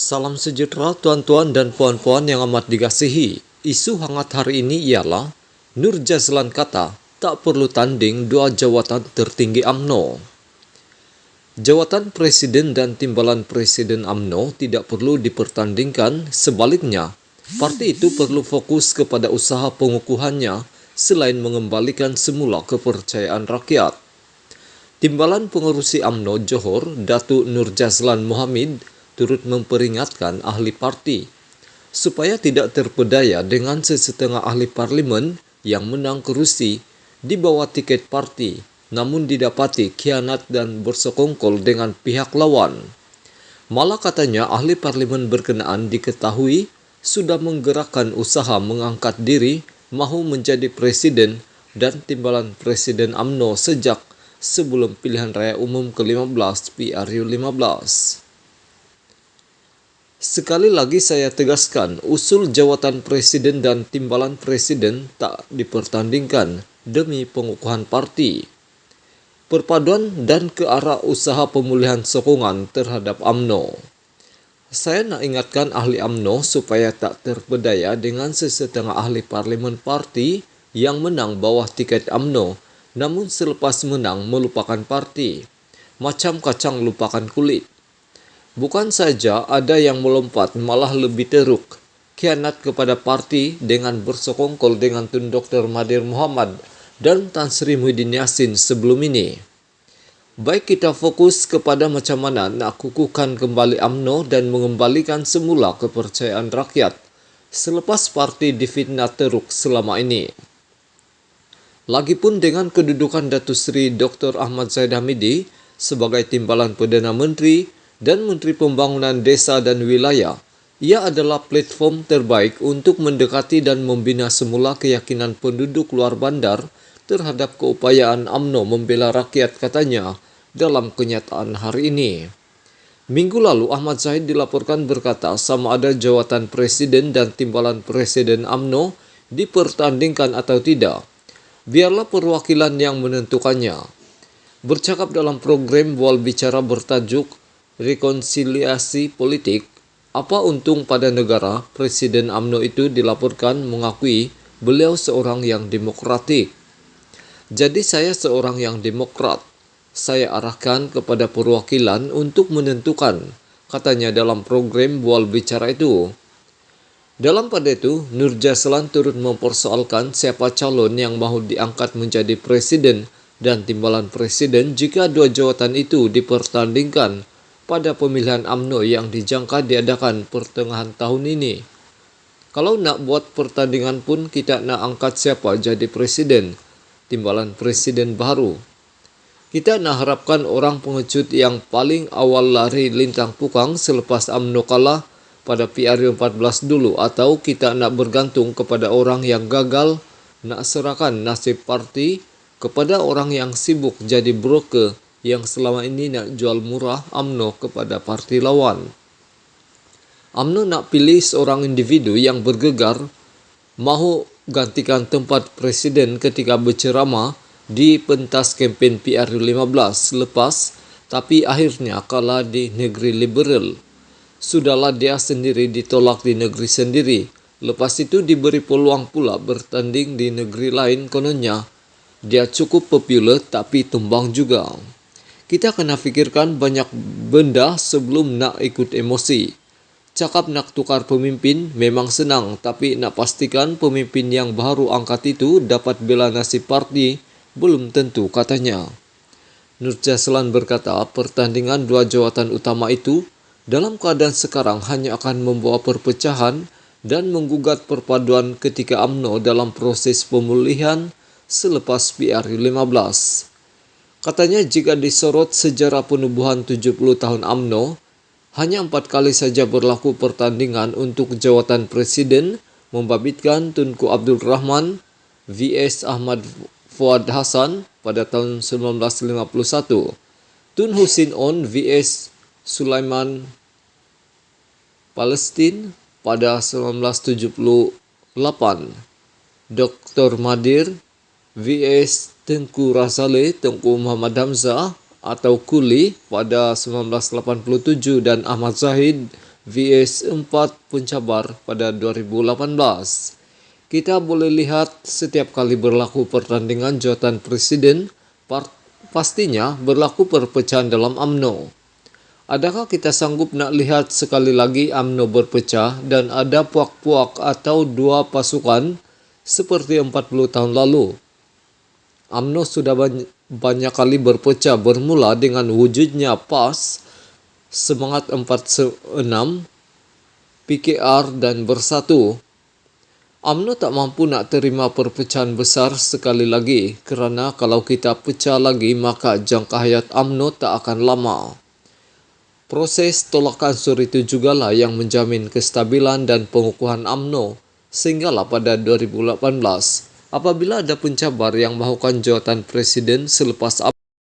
Salam sejahtera tuan-tuan dan puan-puan yang amat dikasihi. Isu hangat hari ini ialah Nur Jazlan kata tak perlu tanding dua jawatan tertinggi UMNO. Jawatan Presiden dan Timbalan Presiden UMNO tidak perlu dipertandingkan, sebaliknya, parti itu perlu fokus kepada usaha pengukuhannya selain mengembalikan semula kepercayaan rakyat. Timbalan Pengerusi UMNO Johor, Datuk Nur Jazlan Mohamid, turut memperingatkan ahli parti supaya tidak terpedaya dengan sesetengah ahli parlimen yang menang kerusi di bawah tiket parti namun didapati khianat dan bersekongkol dengan pihak lawan. Malah katanya ahli parlimen berkenaan diketahui sudah menggerakkan usaha mengangkat diri mahu menjadi presiden dan timbalan presiden UMNO sejak sebelum pilihan raya umum ke-15 PRU 15. Sekali lagi saya tegaskan, usul jawatan presiden dan timbalan presiden tak dipertandingkan demi pengukuhan parti. Perpaduan dan ke arah usaha pemulihan sokongan terhadap UMNO. Saya nak ingatkan ahli UMNO supaya tak terpedaya dengan sesetengah ahli parlimen parti yang menang bawah tiket UMNO, namun selepas menang melupakan parti. Macam kacang lupakan kulit. Bukan saja ada yang melompat, malah lebih teruk, khianat kepada parti dengan bersekongkol dengan Tun Dr. Mahathir Mohamad dan Tan Sri Muhyiddin Yassin sebelum ini. Baik kita fokus kepada macam mana nak kukuhkan kembali UMNO dan mengembalikan semula kepercayaan rakyat selepas parti difitnah teruk selama ini. Lagipun dengan kedudukan Datuk Seri Dr. Ahmad Zahid Hamidi sebagai timbalan Perdana Menteri dan Menteri Pembangunan Desa dan Wilayah, ia adalah platform terbaik untuk mendekati dan membina semula keyakinan penduduk luar bandar terhadap keupayaan UMNO membela rakyat, katanya dalam kenyataan hari ini. Minggu lalu Ahmad Zahid dilaporkan berkata sama ada jawatan presiden dan timbalan presiden UMNO dipertandingkan atau tidak. Biarlah perwakilan yang menentukannya. Bercakap dalam program Bual Bicara bertajuk Rekonsiliasi Politik, apa untung pada negara, Presiden UMNO itu dilaporkan mengakui beliau seorang yang demokratik. Jadi saya seorang yang demokrat. Saya arahkan kepada perwakilan untuk menentukan, katanya dalam program Bual Bicara itu. Dalam pada itu, Nur Jazlan turut mempersoalkan siapa calon yang mahu diangkat menjadi presiden dan timbalan presiden jika dua jawatan itu dipertandingkan pada pemilihan UMNO yang dijangka diadakan pertengahan tahun ini. Kalau nak buat pertandingan pun kita nak angkat siapa jadi presiden, timbalan presiden baru. Kita nak harapkan orang pengecut yang paling awal lari lintang pukang selepas UMNO kalah pada PRU 14 dulu, atau kita nak bergantung kepada orang yang gagal nak serahkan nasib parti kepada orang yang sibuk jadi broker yang selama ini nak jual murah UMNO kepada parti lawan. UMNO nak pilih seorang individu yang bergegar mahu gantikan tempat presiden ketika berceramah di pentas kempen PRU 15 lepas, tapi akhirnya kalah di negeri liberal. Sudahlah dia sendiri ditolak di negeri sendiri. Lepas itu diberi peluang pula bertanding di negeri lain, kononnya dia cukup popular tapi tumbang juga. Kita kena fikirkan banyak benda sebelum nak ikut emosi. Cakap nak tukar pemimpin memang senang, tapi nak pastikan pemimpin yang baru angkat itu dapat bela nasib parti belum tentu, katanya. Nur Jazlan berkata pertandingan dua jawatan utama itu dalam keadaan sekarang hanya akan membawa perpecahan dan menggugat perpaduan ketika UMNO dalam proses pemulihan selepas PRU 15. Katanya jika disorot sejarah penubuhan 70 tahun UMNO, hanya 4 kali saja berlaku pertandingan untuk jawatan presiden, membabitkan Tunku Abdul Rahman vs Ahmad Fuad Hasan pada tahun 1951, Tun Hussein On vs Sulaiman Palestin pada 1978, Dr. Mahathir vs Tengku Razale, Tengku Muhammad Hamzah atau Kuli pada 1987 dan Ahmad Zahid vs 4 pencabar pada 2018. Kita boleh lihat setiap kali berlaku pertandingan jawatan presiden, pastinya berlaku perpecahan dalam UMNO. Adakah kita sanggup nak lihat sekali lagi UMNO berpecah dan ada puak-puak atau dua pasukan seperti 40 tahun lalu? UMNO sudah banyak kali berpecah, bermula dengan wujudnya PAS, Semangat 46, PKR dan Bersatu. UMNO tak mampu nak terima perpecahan besar sekali lagi kerana kalau kita pecah lagi maka jangka hayat UMNO tak akan lama. Proses tolak ansur itu jugalah yang menjamin kestabilan dan pengukuhan UMNO sehinggalah pada 2018 apabila ada pencabar yang mahukan jawatan presiden selepas